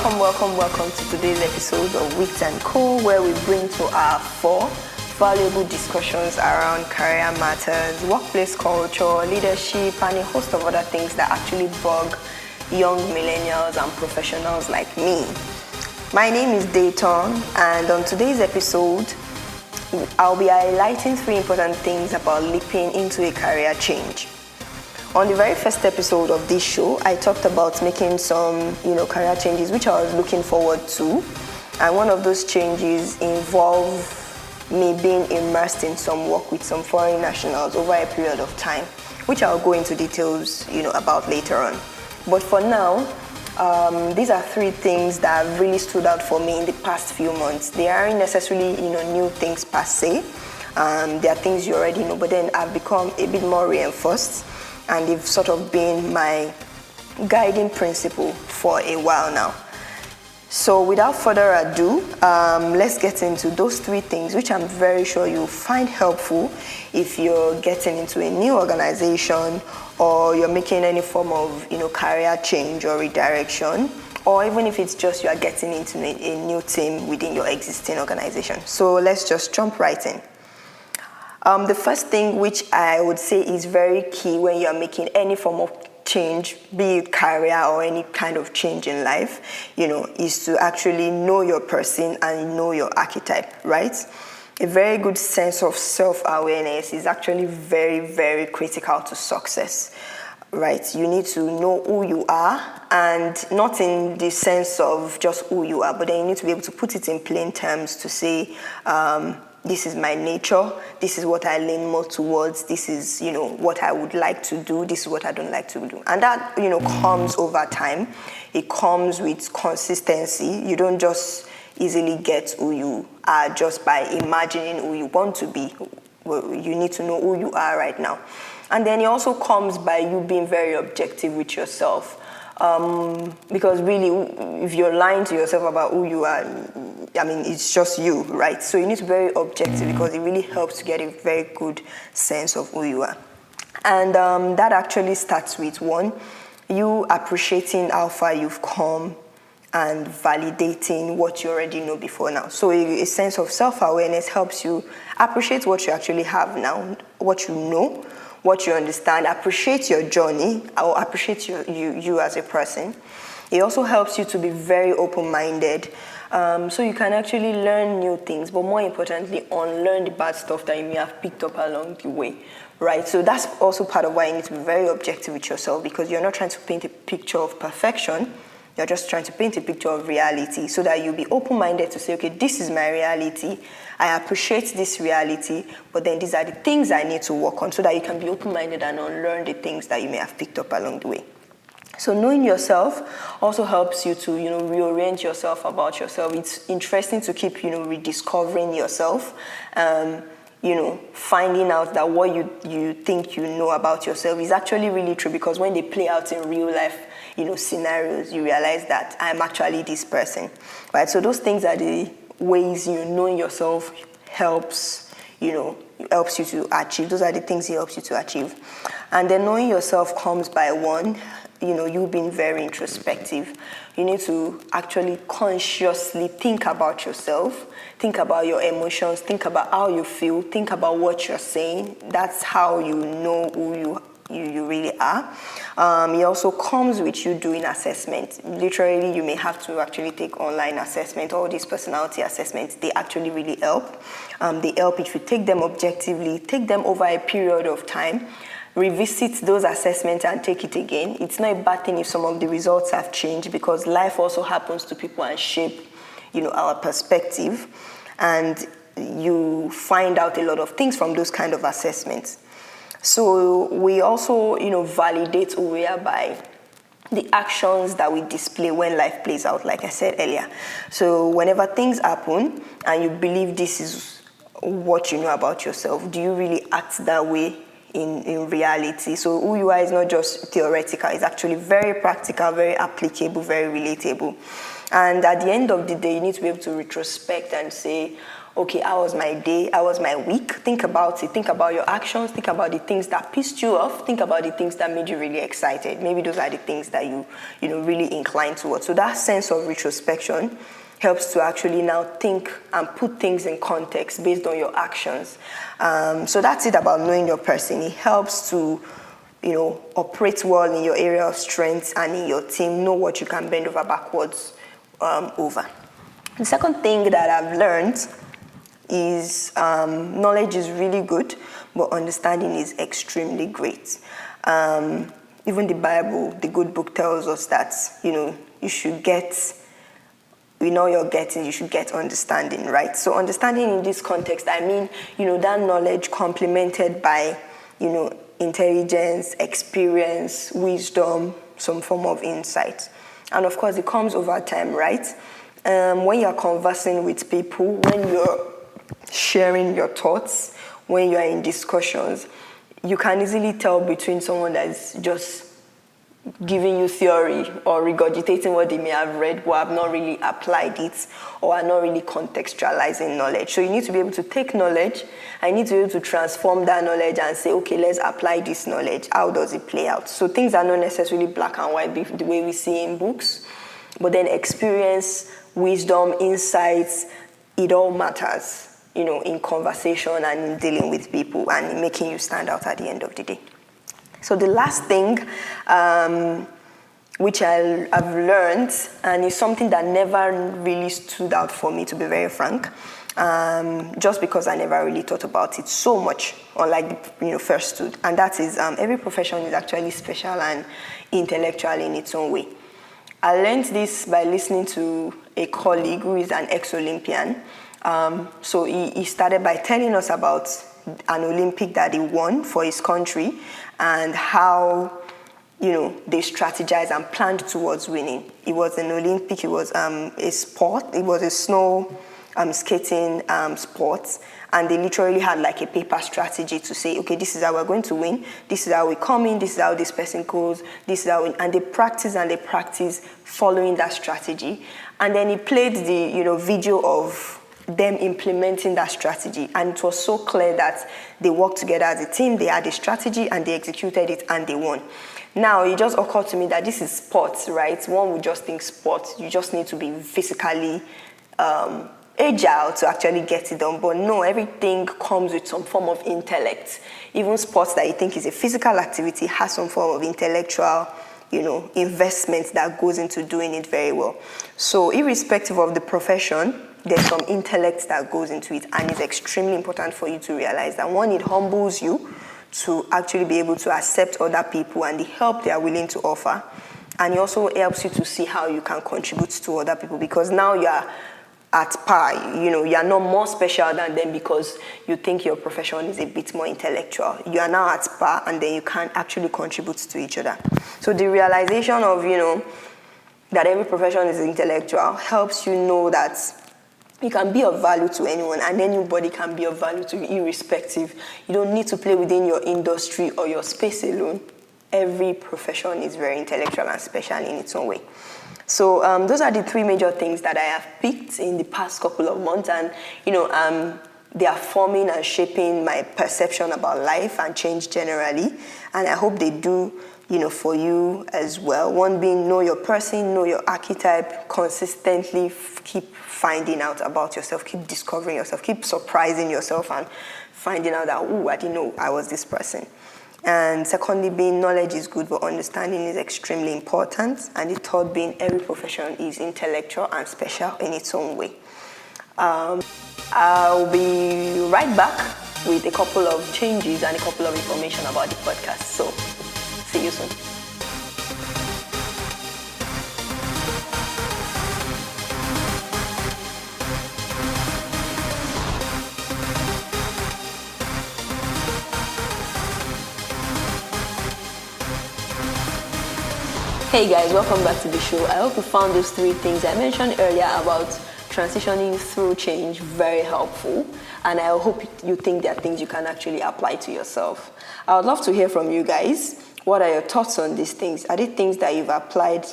Welcome to today's episode of Wits and Co, where we bring to our fore valuable discussions around career matters, workplace culture, leadership, and a host of other things that actually bug young millennials and professionals like me. My name is Dayton, and on today's episode, I'll be highlighting 3 important things about leaping into a career change. On the very first episode of this show, I talked about making some, career changes which I was looking forward to. And one of those changes involved me being immersed in some work with some foreign nationals over a period of time, which I'll go into details, about later on. But for now, these are 3 things that have really stood out for me in the past few months. They aren't necessarily, new things per se. They are things you already know, but then I've become a bit more reinforced. And they've sort of been my guiding principle for a while now. So without further ado, let's get into those 3 things, which I'm very sure you'll find helpful if you're getting into a new organization or you're making any form of, career change or redirection, or even if it's just you are getting into a new team within your existing organization. So let's just jump right in. The first thing which I would say is very key when you're making any form of change, be it career or any kind of change in life, is to actually know your person and know your archetype, right? A very good sense of self-awareness is actually very, very critical to success, right? You need to know who you are, and not in the sense of just who you are, but then you need to be able to put it in plain terms to say, this is my nature, this is what I lean more towards, this is, what I would like to do, this is what I don't like to do. And that, comes over time. It comes with consistency. You don't just easily get who you are just by imagining who you want to be. You need to know who you are right now. And then it also comes by you being very objective with yourself. Because really, if you're lying to yourself about who you are, it's just you, right? So you need to be very objective because it really helps to get a very good sense of who you are. And that actually starts with 1, you appreciating how far you've come and validating what you already know before now. So a sense of self-awareness helps you appreciate what you actually have now, what you know, what you understand, appreciate your journey, or appreciate you as a person. It also helps you to be very open-minded, so you can actually learn new things, but more importantly, unlearn the bad stuff that you may have picked up along the way, right? So that's also part of why you need to be very objective with yourself, because you're not trying to paint a picture of perfection. You're just trying to paint a picture of reality so that you'll be open-minded to say, okay, this is my reality. I appreciate this reality, but then these are the things I need to work on, so that you can be open-minded and unlearn the things that you may have picked up along the way. So knowing yourself also helps you to, reorient yourself about yourself. It's interesting to keep, rediscovering yourself, finding out that what you think you know about yourself is actually really true, because when they play out in real life, scenarios, you realize that I'm actually this person, right? So those things are the ways, knowing yourself helps you to achieve. Those are the things it helps you to achieve. And then knowing yourself comes by 1, you being very introspective. You need to actually consciously think about yourself, think about your emotions, think about how you feel, think about what you're saying. That's how you know who you really are. It also comes with you doing assessment. Literally, you may have to actually take online assessment. All these personality assessments, they actually really help. They help if you take them objectively, take them over a period of time, revisit those assessments and take it again. It's not a bad thing if some of the results have changed, because life also happens to people and shape, our perspective. And you find out a lot of things from those kind of assessments. So we also, validate who we are by the actions that we display when life plays out, like I said earlier. So whenever things happen and you believe this is what you know about yourself, do you really act that way in reality? So who you are is not just theoretical, it's actually very practical, very applicable, very relatable. And at the end of the day, you need to be able to retrospect and say, okay, how was my day? How was my week? Think about it. Think about your actions. Think about the things that pissed you off. Think about the things that made you really excited. Maybe those are the things that you really inclined towards. So that sense of retrospection helps to actually now think and put things in context based on your actions. So that's it about knowing your person. It helps to, operate well in your area of strength and in your team. Know what you can bend over backwards over. The second thing that I've learned is knowledge is really good, but understanding is extremely great. Even the Bible, the good book, tells us that, you should get, in all you're getting, you should get understanding, right? So understanding in this context, I mean, that knowledge complemented by, intelligence, experience, wisdom, some form of insight. And of course, it comes over time, right? When you're conversing with people, when you're sharing your thoughts, when you're in discussions, you can easily tell between someone that's just giving you theory or regurgitating what they may have read but have not really applied it or are not really contextualizing knowledge. So you need to be able to take knowledge and you need to be able to transform that knowledge and say, okay, let's apply this knowledge. How does it play out? So things are not necessarily black and white the way we see in books, but then experience, wisdom, insights, it all matters, in conversation and in dealing with people and in making you stand out at the end of the day. So the last thing, which I've learned, and is something that never really stood out for me, to be very frank, just because I never really thought about it so much, unlike first stood, and that is every profession is actually special and intellectual in its own way. I learned this by listening to a colleague who is an ex-Olympian. So he started by telling us about an Olympic that he won for his country and how, they strategized and planned towards winning. It was an Olympic, it was a sport, it was a snow skating sport, and they literally had like a paper strategy to say, okay, this is how we're going to win, this is how we come in, this is how this person goes, this is how and they practice following that strategy. And then he played the, video of them implementing that strategy, and it was so clear that they worked together as a team, they had a strategy and they executed it and they won. Now it just occurred to me that this is sports, right? One would just think sports, you just need to be physically agile to actually get it done, but no, everything comes with some form of intellect. Even sports that you think is a physical activity has some form of intellectual investment that goes into doing it very well. So irrespective of the profession, there's some intellect that goes into it, and it's extremely important for you to realize that one, it humbles you to actually be able to accept other people and the help they are willing to offer, and it also helps you to see how you can contribute to other people, because now you are at par, you're not more special than them because you think your profession is a bit more intellectual. You are now at par, and then you can actually contribute to each other. So the realization of, that every profession is intellectual helps you know that you can be of value to anyone, and anybody can be of value to you irrespective. You don't need to play within your industry or your space alone. Every profession is very intellectual and special in its own way. So those are the three major things that I have picked in the past couple of months, and they are forming and shaping my perception about life and change generally, and I hope they do for you as well. One being, know your person, know your archetype, consistently keep finding out about yourself, keep discovering yourself, keep surprising yourself and finding out that, I didn't know I was this person. And secondly being, knowledge is good, but understanding is extremely important. And the third being, every profession is intellectual and special in its own way. I'll be right back with a couple of changes and a couple of information about the podcast. So, see you soon. Hey guys, welcome back to the show. I hope you found those three things I mentioned earlier about transitioning through change very helpful, and I hope you think there are things you can actually apply to yourself. I would love to hear from you guys. What are your thoughts on these things? Are they things that you've applied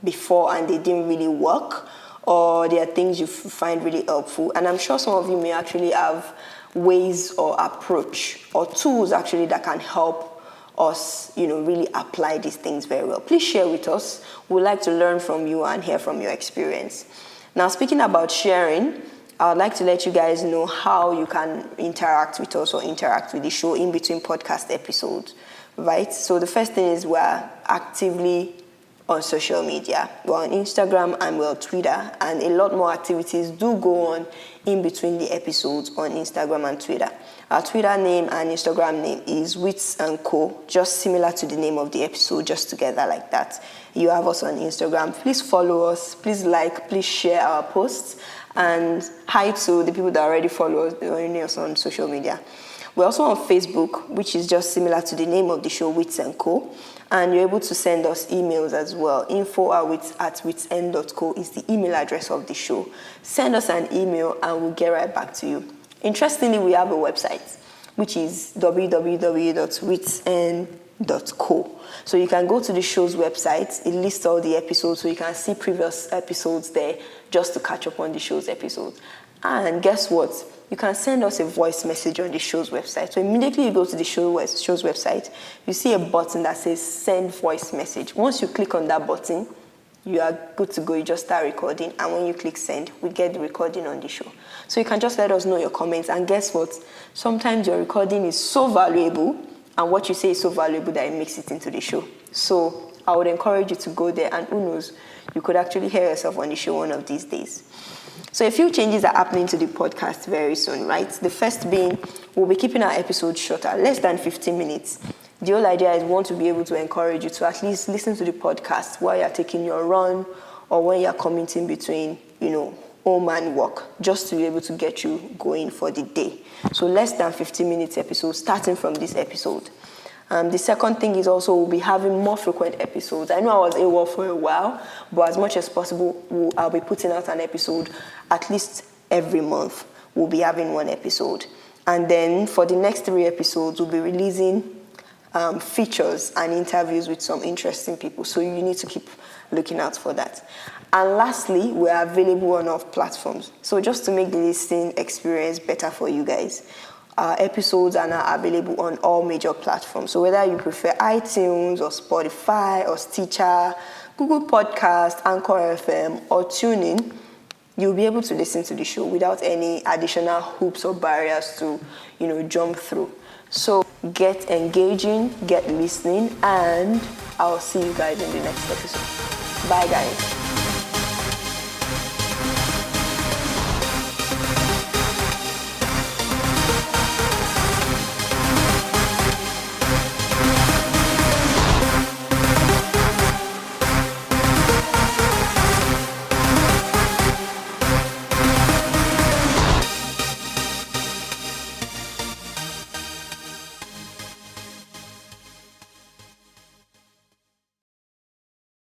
before and they didn't really work? or there are things you find really helpful. And I'm sure some of you may actually have ways or approach or tools actually that can help us, really apply these things very well. Please share with us. We'd like to learn from you and hear from your experience. Now, speaking about sharing, I would like to let you guys know how you can interact with us or interact with the show in between podcast episodes, right? So the first thing is we're actively on social media. We're on Instagram and we're on Twitter, and a lot more activities do go on in between the episodes on Instagram and Twitter. Our Twitter name and Instagram name is Wits & Co, just similar to the name of the episode, just together like that. You have us on Instagram. Please follow us. Please like, please share our posts. And hi to the people that already follow us on social media. We're also on Facebook, which is just similar to the name of the show, Wits & Co. And you're able to send us emails as well. info@witsend.co is the email address of the show. Send us an email and we'll get right back to you. Interestingly, we have a website, which is www.witsend.co. So you can go to the show's website. It lists all the episodes, so you can see previous episodes there just to catch up on the show's episodes. And guess what? You can send us a voice message on the show's website. So immediately you go to the show's website, you see a button that says send voice message. Once you click on that button, you are good to go. You just start recording, and when you click send, we get the recording on the show. So you can just let us know your comments, and guess what? Sometimes your recording is so valuable, and what you say is so valuable that it makes it into the show. So I would encourage you to go there, and who knows, you could actually hear yourself on the show one of these days. So a few changes are happening to the podcast very soon, right? The first being, we'll be keeping our episodes shorter, less than 15 minutes. The whole idea is we want to be able to encourage you to at least listen to the podcast while you're taking your run or when you're commuting between, home and work, just to be able to get you going for the day. So less than 15 minutes episodes starting from this episode. The second thing is also we'll be having more frequent episodes. I know I was AWOL for a while, but as much as possible, I'll be putting out an episode at least every month. We'll be having one episode. And then for the next 3 episodes, we'll be releasing features and interviews with some interesting people. So you need to keep looking out for that. And lastly, we're available on all platforms. So just to make the listening experience better for you guys, our episodes are now available on all major platforms. So whether you prefer iTunes or Spotify or Stitcher, Google Podcast, Anchor FM, or TuneIn, you'll be able to listen to the show without any additional hoops or barriers to, jump through. So get engaging, get listening, and I'll see you guys in the next episode. Bye, guys.